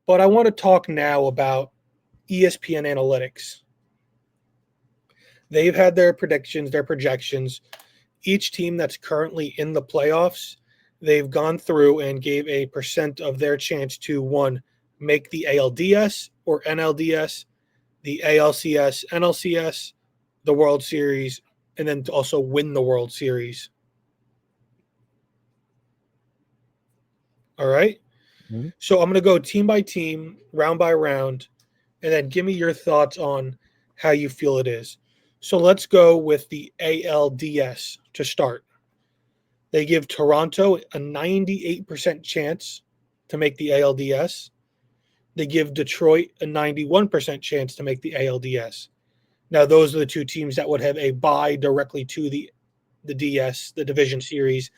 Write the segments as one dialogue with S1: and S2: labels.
S1: But I want to talk now about ESPN analytics. They've had their predictions, their projections. Each team that's currently in the playoffs, they've gone through and gave a percent of their chance to one, make the ALDS or NLDS, the ALCS, NLCS, the World Series, and then to also win the World Series. All right.
S2: Mhm.
S1: So I'm going to go team by team, round by round, and then give me your thoughts on how you feel it is. So let's go with the ALDS to start. They give Toronto a 98% chance to make the ALDS. They give Detroit a 91% chance to make the ALDS. Now, those are the two teams that would have a bye directly to the DS, the division series,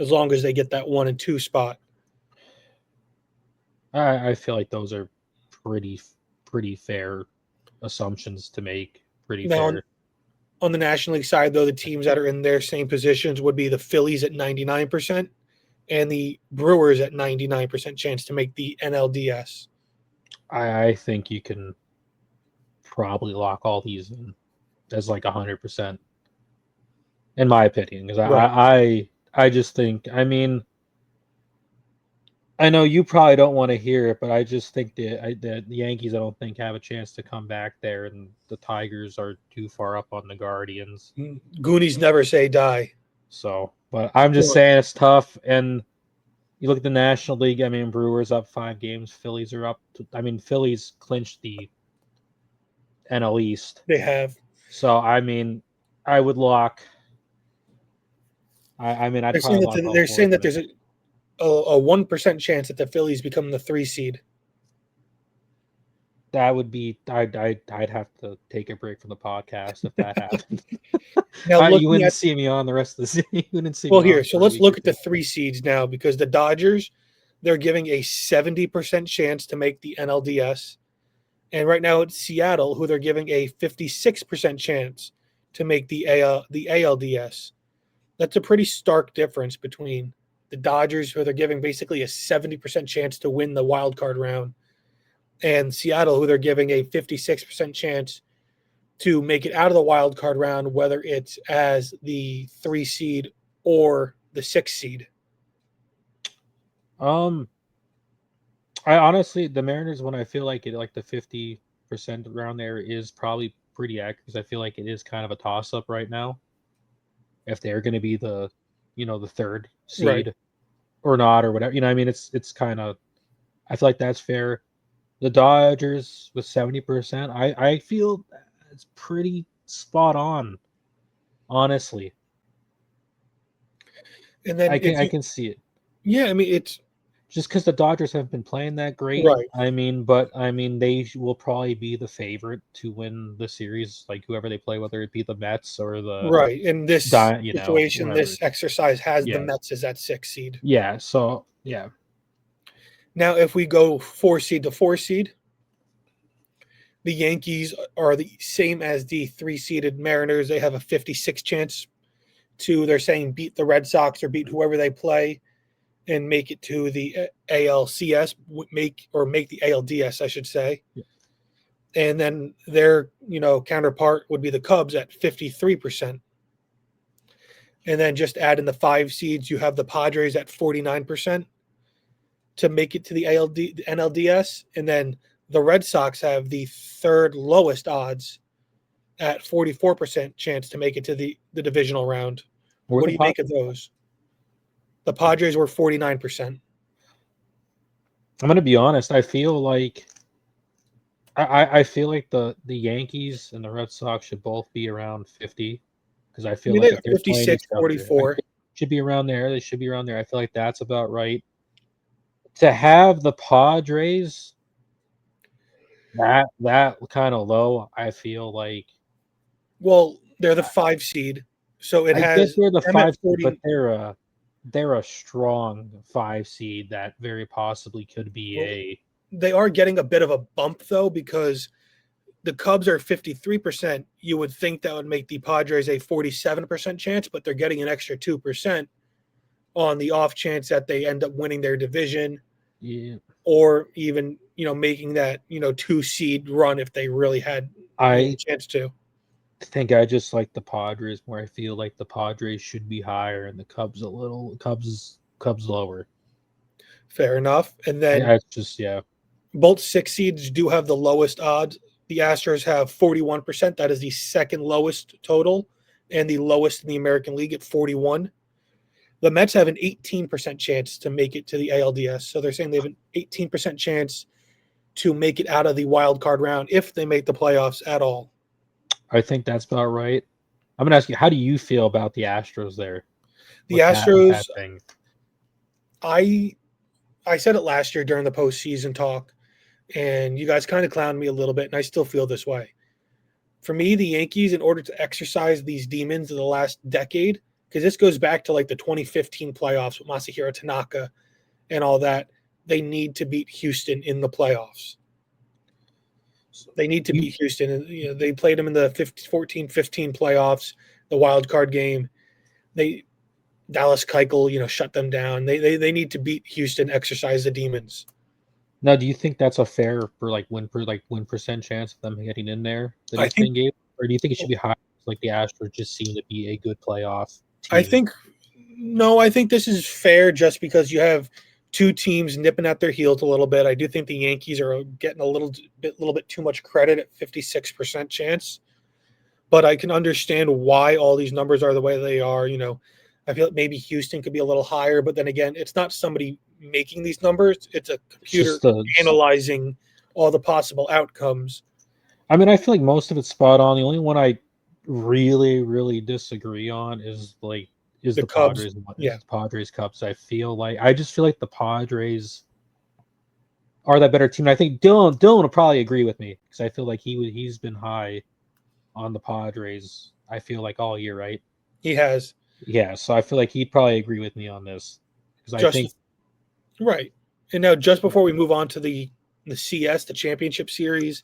S1: as long as they get that 1 and 2 spot.
S2: I feel like those are pretty pretty fair assumptions to make. Pretty
S1: Now, on,
S2: fair.
S1: on the National League side, though, the teams that are in their same positions would be the Phillies at 99% and the Brewers at 99% chance to make the NLDS.
S2: I think you can probably lock all these in as like 100%, in my opinion. Because
S1: Right.
S2: I just think, I mean, I know you probably don't want to hear it, but I just think the Yankees, I don't think, have a chance to come back there, and the Tigers are too far up on the Guardians.
S1: Goonies never say die.
S2: So, but I'm just
S1: Well,
S2: saying it's tough. And you look at the National League. I mean, Brewers up 5 games. Phillies are up. I mean, Phillies clinched the NL East.
S1: they have.
S2: So I mean, I would lock. I mean, I'd probably lock all
S1: They're
S2: four
S1: saying
S2: of
S1: that
S2: them
S1: there's
S2: in.
S1: a 1% chance that the Phillies become the 3 seed.
S2: That would be. I'd have to take a break from the podcast if that happened.
S1: Now
S2: You
S1: looking
S2: wouldn't
S1: at
S2: see me on the rest of the season. You wouldn't see me
S1: well
S2: on
S1: here, so
S2: for a
S1: let's
S2: week or
S1: look at the
S2: two.
S1: 3 seeds now because the Dodgers they're giving a 70% chance to make the NLDS. And right now it's Seattle who they're giving a 56% chance to make the ALDS. That's a pretty stark difference between the Dodgers who they're giving basically a 70% chance to win the wild card round and Seattle who they're giving a 56% chance to make it out of the wild card round, whether it's as the 3 seed or the 6 seed.
S2: Um, I honestly, the Mariners one, I feel like it, like the 50% around there is probably pretty accurate because I feel like it is kind of a toss up right now if they're going to be the, the third
S1: Right.
S2: seed or not or whatever. I mean, it's kind of, I feel like that's fair. The Dodgers with 70%, I feel it's pretty spot on, honestly.
S1: And then if
S2: I
S1: you,
S2: can see it.
S1: yeah, I mean, it's
S2: Just because the Dodgers haven't been playing that great,
S1: right,
S2: I mean, but I mean, they will probably be the favorite to win the series, like whoever they play, whether it be the Mets or the
S1: right. In this situation,
S2: whoever.
S1: this exercise has the
S2: Yeah,
S1: Mets as that 6 seed.
S2: yeah. So yeah,
S1: Now, if we go 4 seed to 4 seed, the Yankees are the same as the 3 seeded Mariners. They have a 56 chance to, they're saying, beat the Red Sox or beat whoever they play and make it to the ALCS, make the ALDS, I should say. And then their, counterpart would be the Cubs at 53%. And then just add in the 5 seeds, you have the Padres at 49% to make it to the NLDS. And then the Red Sox have the third lowest odds at 44% chance to make it to the divisional round.
S2: we're
S1: What
S2: the
S1: do you
S2: pot.
S1: make of those? The Padres were 49%.
S2: I'm gonna be honest. I feel like I feel like the Yankees and the Red Sox should both be around 50 because I
S1: I
S2: feel
S1: mean, they
S2: like
S1: are
S2: if they're playing
S1: 56,
S2: each other, I
S1: 44.
S2: think should be around there. They should be around there. I feel like that's about right. To have the Padres that kind of low, I feel like
S1: Well, they're the 5 seed. So it
S2: I get
S1: has
S2: they're the
S1: them at
S2: 5 seed, but
S1: 40.
S2: they're a strong 5 seed that very possibly could be
S1: Well,
S2: a
S1: they are getting a bit of a bump, though, because the Cubs are 53%. You would think that would make the Padres a 47% chance, but they're getting an extra 2% on the off chance that they end up winning their division
S2: Yeah,
S1: or even making that 2 seed run if they really had a
S2: I
S1: chance to.
S2: think I just like the Padres more. I feel like the Padres should be higher and the Cubs a little Cubs lower.
S1: Fair enough. And then
S2: I just
S1: both 6 seeds do have the lowest odds. The Astros have 41%. That is the second lowest total and the lowest in the American League at 41. The Mets have an 18% chance to make it to the ALDS. So they're saying they have an 18% chance to make it out of the wild card round if they make the playoffs at all.
S2: I think that's about right. I'm gonna ask you, how do you feel about the Astros there
S1: The
S2: with that
S1: Astros,
S2: thing?
S1: I I said it last year during the postseason talk, and you guys kind of clowned me a little bit, and I still feel this way. For me, the Yankees, in order to exercise these demons of the last decade, because this goes back to like the 2015 playoffs with Masahiro Tanaka and all that, they need to beat Houston in the playoffs. They need to
S2: You
S1: beat Houston. And they played them in the 14-15 playoffs, the wild card game. They Dallas Keuchel, shut them down. They need to beat Houston, exercise the demons.
S2: Now, do you think that's a fair for win percent chance of them getting in there that
S1: I
S2: he's
S1: think
S2: being gave, or do you think it should be high? Like the Astros just seem to be a good playoff
S1: I
S2: team.
S1: think no, I think this is fair just because you have two teams nipping at their heels a little bit. I do think the Yankees are getting a little bit too much credit at 56% chance, but I can understand why all these numbers are the way they are. I feel like maybe Houston could be a little higher, but then again, it's not somebody making these numbers; it's a
S2: It's
S1: computer
S2: just the.
S1: analyzing all the possible outcomes.
S2: I mean, I feel like most of it's spot on. The only one I really disagree on is
S1: The
S2: the
S1: Cubs,
S2: Padres
S1: yeah,
S2: Cubs. I just feel like the Padres are that better team. And I think Dylan will probably agree with me because I feel like he's been high on the Padres. I feel like all year, right?
S1: he has
S2: Yeah, so I feel like he'd probably agree with me on this because I
S1: just
S2: think
S1: right. And now, just before we move on to the CS, the championship series,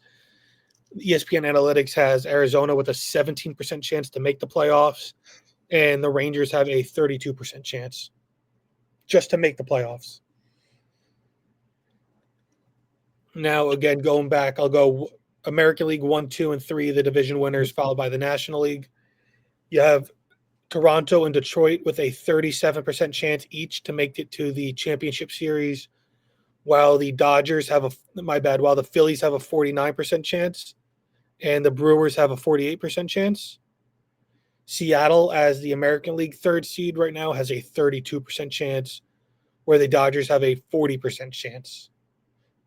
S1: ESPN Analytics has Arizona with a 17% chance to make the playoffs, and the Rangers have a 32% chance just to make the playoffs. Now, again, going back, I'll go American League 1, 2, and 3, the division winners, followed by the National League. You have Toronto and Detroit with a 37% chance each to make it to the championship series, while the while the Phillies have a 49% chance and the Brewers have a 48% chance. Seattle, as the American League third seed right now, has a 32% chance, where the Dodgers have a 40% chance.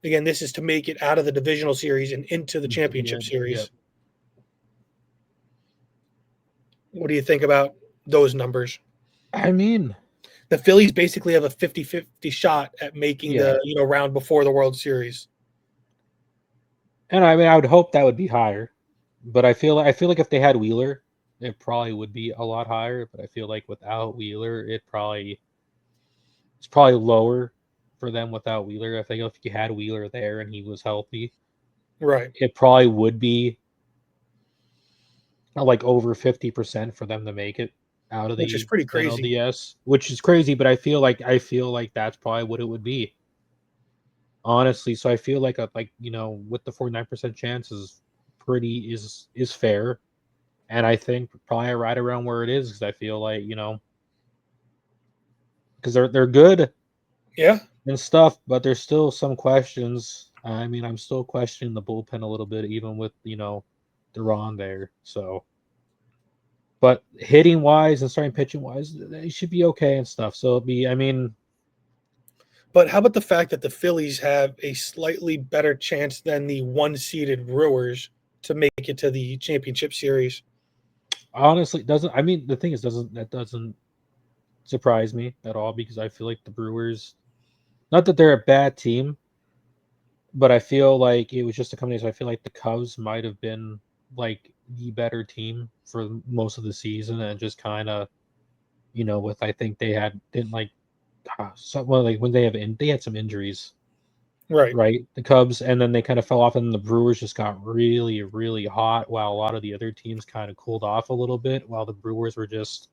S1: Again, this is to make it out of the divisional series and into the championship
S2: yeah.
S1: series. What do you think about those numbers?
S2: I mean,
S1: The Phillies basically have a 50-50 shot at making
S2: yeah,
S1: the round before the World Series.
S2: and I mean I would hope that would be higher, but I feel like if they had Wheeler, it probably would be a lot higher. But I feel like without Wheeler, it's probably lower for them without Wheeler. I think if you had Wheeler there and he was healthy,
S1: Right.
S2: it probably would be like over 50% for them to make it out of
S1: Which is
S2: the
S1: pretty crazy.
S2: NLDS, which is crazy, but I feel like that's probably what it would be. Honestly, so I feel like with the 49% chance is fair. And I think probably right around where it is because I feel like, because they're good
S1: Yeah.
S2: and stuff, but there's still some questions. I mean, I'm still questioning the bullpen a little bit, even with, Duran there. So but hitting wise and starting pitching wise, they should be okay and stuff. So I mean,
S1: But how about the fact that the Phillies have a slightly better chance than the one-seeded Brewers to make it to the championship series?
S2: honestly, doesn't I mean the thing is doesn't surprise me at all because I feel like the Brewers, not that they're a bad team, but I feel like it was just a combination. I feel like the Cubs might have been like the better team for most of the season and just kind of, with I think they had didn't like well, like when they had some injuries,
S1: Right.
S2: right? The Cubs, and then they kind of fell off, and the Brewers just got really hot, while a lot of the other teams kind of cooled off a little bit, while the Brewers were just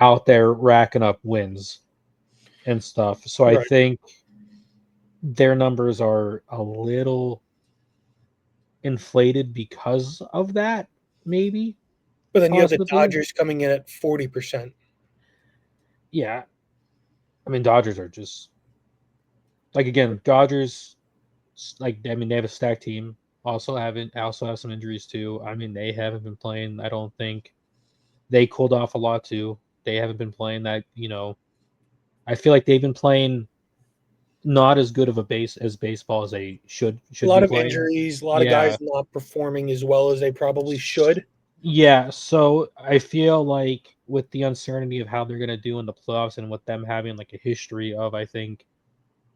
S2: out there racking up wins and stuff. So I
S1: Right.
S2: think their numbers are a little inflated because of that, maybe
S1: But then you have the
S2: possibly.
S1: Dodgers coming in at 40%.
S2: Yeah, I mean Dodgers are just like again Dodgers like I mean they have a stacked team. Also have some injuries too. I mean they haven't been playing. I don't think they cooled off a lot too. They haven't been playing that. I feel like they've been playing not as good of a base as baseball as they
S1: A
S2: should
S1: lot
S2: be
S1: of
S2: playing.
S1: injuries, a lot of
S2: Yeah.
S1: guys not performing as well as they probably should.
S2: Yeah, so I feel like with the uncertainty of how they're going to do in the playoffs and with them having like a history of, I think,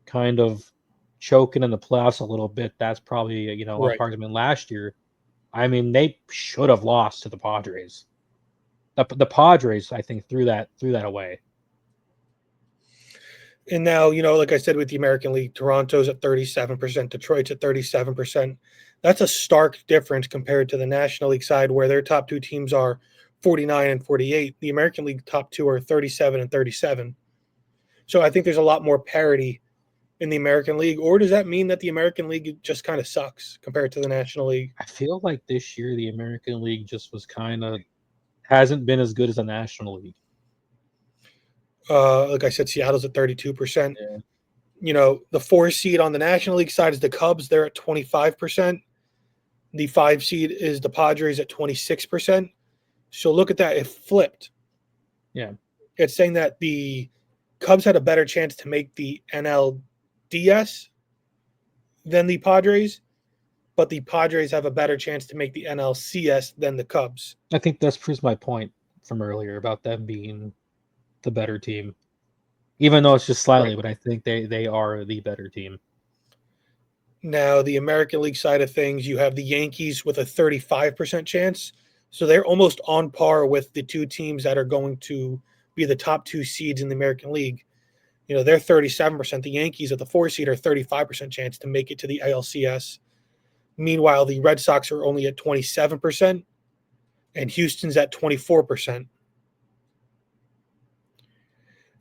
S2: kind of choking in the playoffs a little bit, that's probably, on
S1: Right.
S2: par. I mean, last year, I mean, they should have lost to the Padres. The Padres, I think, threw that away.
S1: And now, like I said with the American League, Toronto's at 37%, Detroit's at 37%. That's a stark difference compared to the National League side where their top two teams are 49 and 48. The American League top two are 37 and 37. So I think there's a lot more parity in the American League. Or does that mean that the American League just kind of sucks compared to the National League?
S2: I feel like this year the American League just was kind of hasn't been as good as the National League.
S1: Like I said, Seattle's at 32%.
S2: Yeah.
S1: The 4 seed on the National League side is the Cubs. They're at 25%. The 5 seed is the Padres at 26%. So look at that. It flipped.
S2: Yeah.
S1: It's saying that the Cubs had a better chance to make the NLDS than the Padres, but the Padres have a better chance to make the NLCS than the Cubs.
S2: I think this proves my point from earlier about them being the better team. Even though it's just
S1: Right.
S2: slightly, but I think they are the better team.
S1: Now, the American League side of things, you have the Yankees with a 35% chance. So they're almost on par with the two teams that are going to be the top two seeds in the American League. They're 37%. The Yankees at the 4 seed are 35% chance to make it to the ALCS. Meanwhile, the Red Sox are only at 27%, and Houston's at 24%.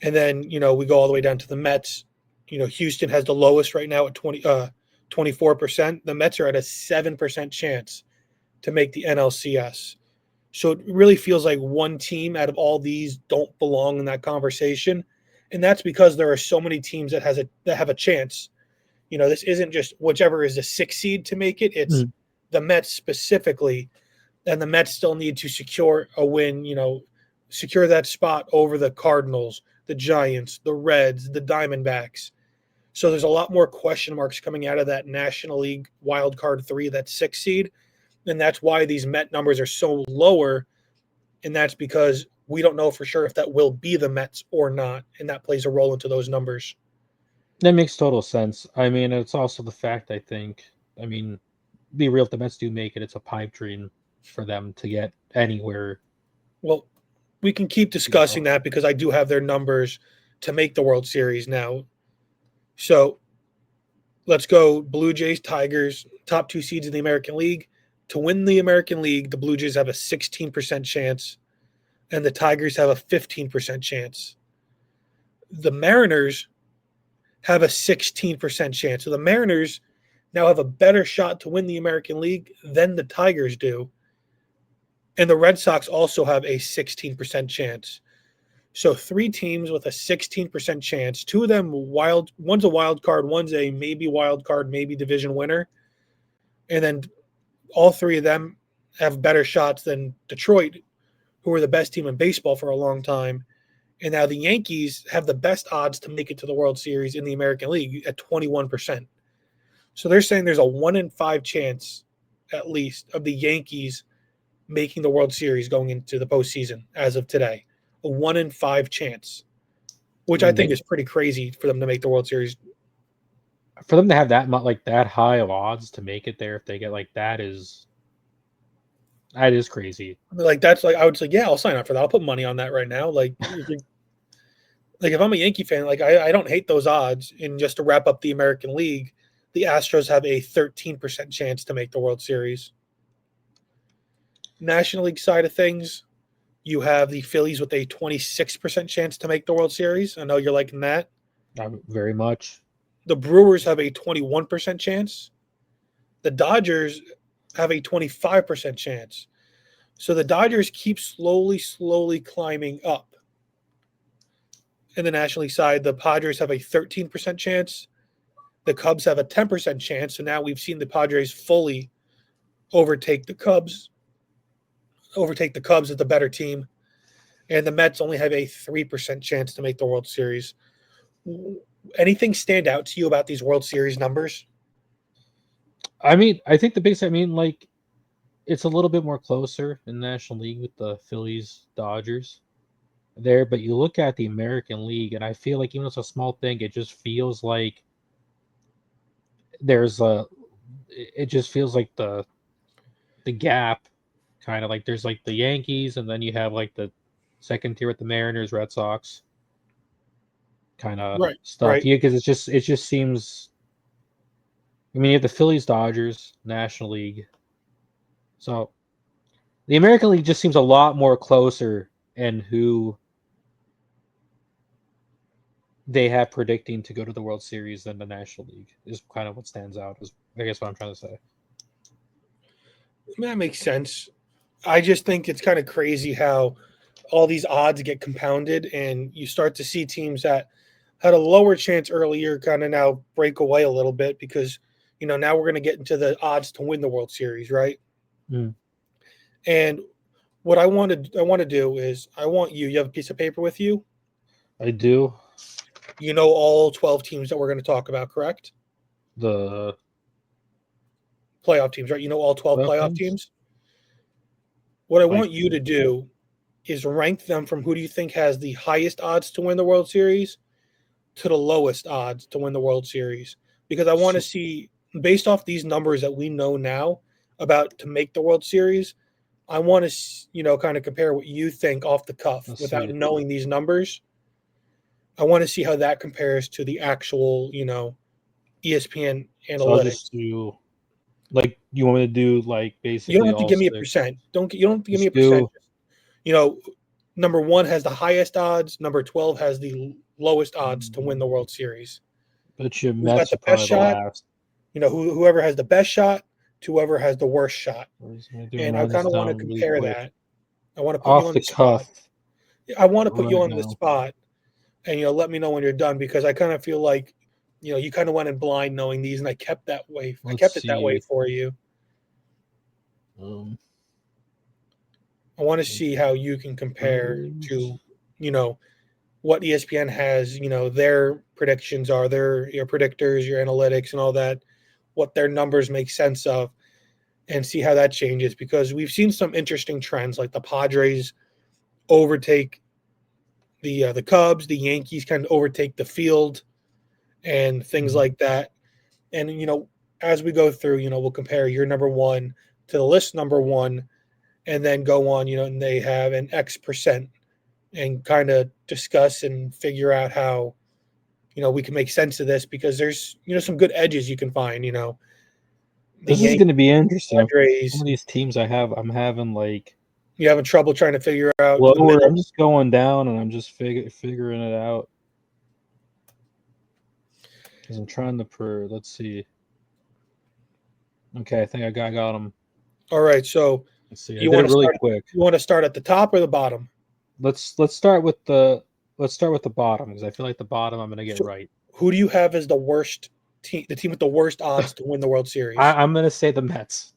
S1: And then, we go all the way down to the Mets. Houston has the lowest right now at 24%. The Mets are at a 7% chance to make the NLCS. So it really feels like one team out of all these don't belong in that conversation. And that's because there are so many teams that have a chance. This isn't just whichever is the 6 seed to make it. It's
S2: Mm.
S1: the Mets specifically, and the Mets still need to secure a win. Secure that spot over the Cardinals, the Giants, the Reds, the Diamondbacks. So there's a lot more question marks coming out of that National League wild card 3, that 6 seed, and that's why these Met numbers are so lower. And that's because we don't know for sure if that will be the Mets or not, and that plays a role into those numbers.
S2: That makes total sense. I mean, it's also the fact I think. I mean, be real. If the Mets do make it, it's a pipe dream for them to get anywhere.
S1: Well, we can keep discussing that because I do have their numbers to make the World Series now. So let's go Blue Jays, Tigers, top two seeds in the American League. To win the American League, the Blue Jays have a 16% chance, and the Tigers have a 15% chance. The Mariners have a 16% chance. So the Mariners now have a better shot to win the American League than the Tigers do. And the Red Sox also have a 16% chance. So 3 teams with a 16% chance. 2 of them one's a wild card, one's a maybe wild card, maybe division winner. And then all 3 of them have better shots than Detroit, who were the best team in baseball for a long time. And now the Yankees have the best odds to make it to the World Series in the American League at 21%. So they're saying there's a 1 in 5 chance, at least, of the Yankees making the World Series going into the postseason as of today. A 1 in 5 chance, which I think is pretty crazy for them to make the World Series.
S2: For them to have that high of odds to make it there if they get that is crazy.
S1: That's I would say, yeah, I'll sign up for that. I'll put money on that right now. If I'm a Yankee fan, I don't hate those odds. And just to wrap up the American League, the Astros have a 13% chance to make the World Series. National League side of things, you have the Phillies with a 26% chance to make the World Series. I know you're liking that.
S2: Very much.
S1: The Brewers have a 21% chance. The Dodgers have a 25% chance. So the Dodgers keep slowly climbing up. In the National League side, the Padres have a 13% chance. The Cubs have a 10% chance. So now we've seen the Padres fully overtake the Cubs as the better team. And the Mets only have a 3% chance to make the World Series. Anything stand out to you about these World Series numbers?
S2: I mean, I think the biggest. I mean, like it's a little bit more closer in the National League with the Phillies, Dodgers there, but you look at the American League, and I feel like even though it's a small thing, it just feels like there's a. It just feels like the gap, kind of like there's like the Yankees, and then you have like the second tier with the Mariners, Red Sox, kind of
S1: Right,
S2: stuff.
S1: right.
S2: Yeah, because it just seems. I mean, you have the Phillies, Dodgers, National League. So the American League just seems a lot more closer in who they have predicting to go to the World Series than the National League is kind of what stands out. Is I guess what I'm trying to say.
S1: That makes sense. I just think it's kind of crazy how all these odds get compounded and you start to see teams that had a lower chance earlier kind of now break away a little bit because now we're going to get into the odds to win the World Series, right?
S2: Mm.
S1: And what I want to do is I want you have a piece of paper with you.
S2: I do
S1: You know all 12 teams that we're going to talk about, correct?
S2: the
S1: Playoff teams, right? You know all 12
S2: playoff
S1: playoff
S2: teams.
S1: teams. What I
S2: Like
S1: want you to do is rank them from who do you think has the highest odds to win the World Series to the lowest odds to win the World Series, because I want to
S2: so,
S1: see, based off these numbers that we know now about to make the World Series, I want to kind of compare what you think off the cuff
S2: let's
S1: without
S2: see.
S1: knowing these numbers. I want to see how that compares to the actual ESPN
S2: So I'll just
S1: analytics.
S2: do like you want me to do like
S1: You don't
S2: basically
S1: have to
S2: all
S1: give me a
S2: six.
S1: percent. You don't have to give me a
S2: Just
S1: percent.
S2: do
S1: You know, number 1 has the highest odds. Number 12 has the lowest odds to win the World Series.
S2: bet you
S1: Who's got
S2: Mets
S1: the
S2: are
S1: best
S2: probably the
S1: shot?
S2: last.
S1: Whoever has the best shot to whoever has the worst shot.
S2: Let me do
S1: And I
S2: run
S1: kind
S2: this
S1: of want to
S2: down really
S1: compare
S2: quick.
S1: that. I want to put you
S2: Off
S1: on
S2: the
S1: the spot.
S2: cuff
S1: I want to put you
S2: right
S1: on the
S2: now.
S1: spot, and let me know when you're done, because I kind of feel like you kind of went in blind knowing these, and I kept that way. I
S2: Let's
S1: kept it that way
S2: see.
S1: for you.
S2: Um,
S1: I want to see how you can compare to what ESPN has. Their predictions are your predictors, your analytics, and all that. What their numbers make sense of, and see how that changes, because we've seen some interesting trends, like the Padres overtake the Cubs, the Yankees kind of overtake the field, and things like that. And as we go through, we'll compare your number one to the list number one, and then go on, and they have an X percent, and kind of discuss and figure out how we can make sense of this, because there's some good edges you can find. The
S2: this is
S1: Yankees,
S2: going to be interesting. Some
S1: Padres,
S2: of these teams I'm having like
S1: you having trouble trying to figure out the
S2: lower.
S1: middle.
S2: I'm just going down and I'm just figuring it out because I'm trying to let's see. Okay, I think I got them.
S1: All right, so
S2: Let's see. I
S1: you
S2: did it
S1: want to
S2: really
S1: start?
S2: quick.
S1: You want to start at the top or the bottom?
S2: Let's start with the bottom because I feel like the bottom I'm going to get
S1: So
S2: right.
S1: who do you have as the worst team? The team with the worst odds to win the World Series?
S2: I'm going to say the Mets.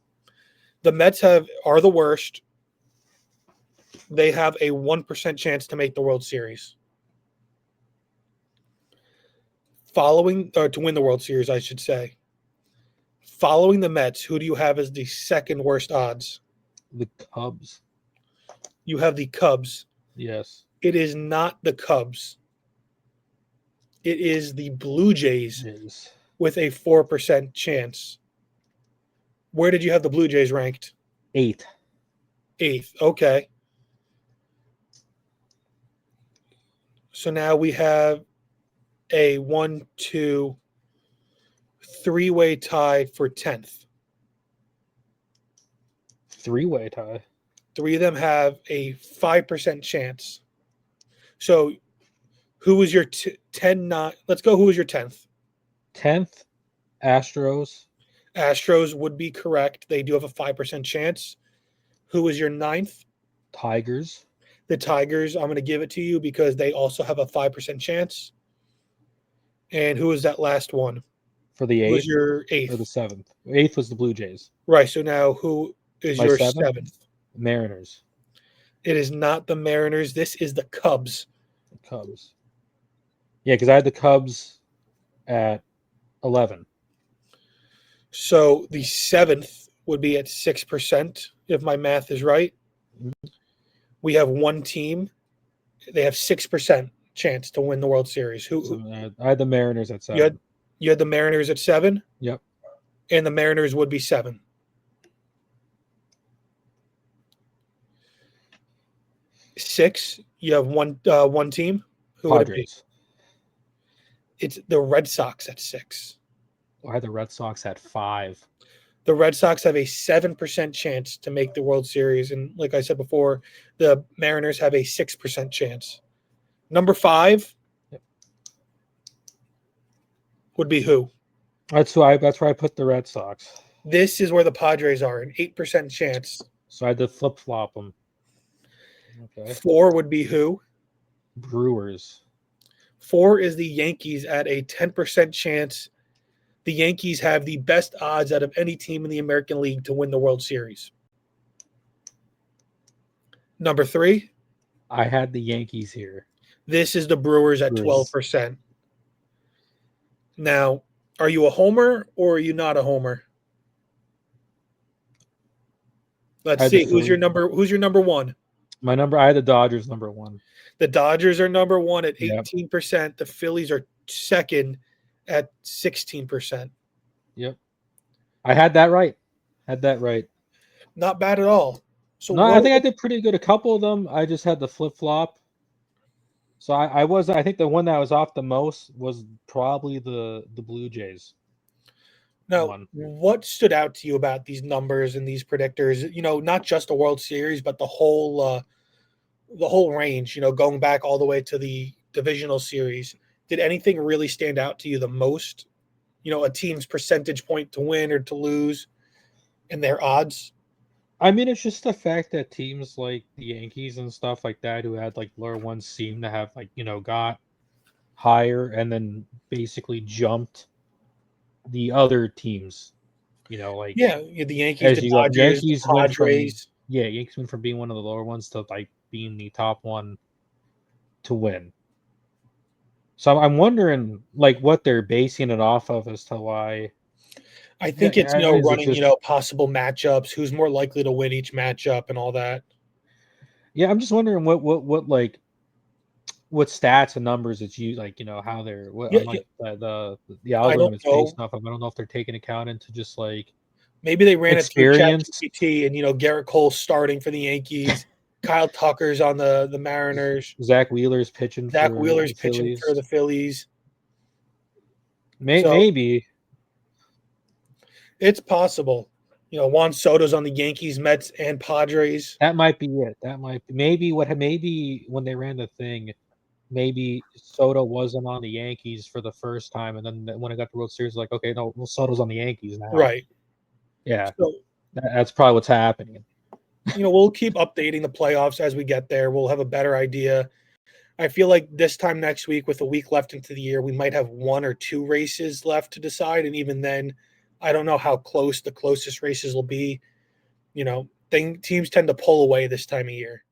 S1: The Mets are the worst. They have a 1% chance to make the World Series. Following, or to win the World Series, I should say. Following the Mets, who do you have as the second worst odds?
S2: The Cubs.
S1: You have the Cubs.
S2: Yes.
S1: It is not the Cubs. It is the Blue Jays
S2: It is.
S1: with a 4% chance. Where did you have the Blue Jays ranked?
S2: 8th.
S1: 8th. Okay. So now we have a 1, 2, 3-way tie for 10th.
S2: Three-way tie.
S1: 3 of them have a 5% chance. So who was your 10 not? Let's go. Who was your 10th?
S2: 10th, Astros.
S1: Astros would be correct. They do have a 5% chance. Who is your ninth?
S2: Tigers.
S1: The Tigers. I'm going to give it to you because they also have a 5% chance. And who is that last one?
S2: For the
S1: Who is
S2: 8th
S1: your
S2: or
S1: eighth?
S2: the 7th? 8th was the Blue Jays.
S1: Right. So now who is
S2: My
S1: your
S2: 7th?
S1: seventh?
S2: Mariners.
S1: It is not the Mariners. This is the Cubs.
S2: The Cubs. Yeah, because I had the Cubs at 11.
S1: So the seventh would be at 6%, if my math is right. We have one team. They have 6% chance to win the World Series.
S2: So, I had the Mariners at 7.
S1: You had the Mariners at 7?
S2: Yep.
S1: And the Mariners would be 7. Six, you have one team. Who would it be?
S2: Padres.
S1: It's the Red Sox at 6.
S2: I had the Red Sox at 5.
S1: The Red Sox have a 7% chance to make the World Series. And like I said before, the Mariners have a 6% chance. Number 5 would be who?
S2: That's where I put the Red Sox.
S1: This is where the Padres are, an 8% chance.
S2: So I had to flip-flop them. Okay.
S1: 4 would be who?
S2: Brewers.
S1: 4 is the Yankees at a 10% chance. The Yankees have the best odds out of any team in the American League to win the World Series. Number 3?
S2: I had the Yankees here.
S1: This is the Brewers at 12%. Now, are you a homer or are you not a homer? Let's see. Who's your number 1?
S2: I had the Dodgers number 1.
S1: The Dodgers are number 1 at
S2: Yep.
S1: 18%. The Phillies are second at 16%.
S2: Yep. I had that right.
S1: Not bad at all. So
S2: No, I think I did pretty good. A couple of them, I just had the flip-flop. So I think the one that was off the most was probably the Blue Jays.
S1: Now, what stood out to you about these numbers and these predictors? Not just the World Series, but the whole range. Going back all the way to the divisional series. Did anything really stand out to you the most? A team's percentage point to win or to lose, and their odds.
S2: I mean, it's just the fact that teams like the Yankees and stuff like that, who had like lower ones, seem to have got higher and then basically jumped the other teams.
S1: The Yankees,
S2: as
S1: the Dodgers, the Padres.
S2: Yankees went from being one of the lower ones to being the top one to win. So I'm wondering what they're basing it off of as to why.
S1: I think it's running possible matchups, who's more likely to win each matchup and all that.
S2: Yeah, I'm just wondering what stats and numbers it's used, how they're the algorithm is based off of. I don't know if they're taking account into just
S1: maybe they ran
S2: experience.
S1: It through ChatGPT and Garrett Cole starting for the Yankees, Kyle Tucker's on the Mariners,
S2: Zach Wheeler's pitching for
S1: the Phillies.
S2: Maybe
S1: it's possible. Juan Soto's on the Yankees, Mets, and Padres.
S2: That might be it. That might be maybe when they ran the thing, maybe Soto wasn't on the Yankees for the first time, and then when I got the World Series, okay, no, Soto's on the Yankees now.
S1: Right.
S2: Yeah. So, that's probably what's happening.
S1: We'll keep updating the playoffs as we get there. We'll have a better idea. I feel like this time next week, with a week left into the year, we might have 1 or 2 races left to decide, and even then, I don't know how close the closest races will be. Teams tend to pull away this time of year.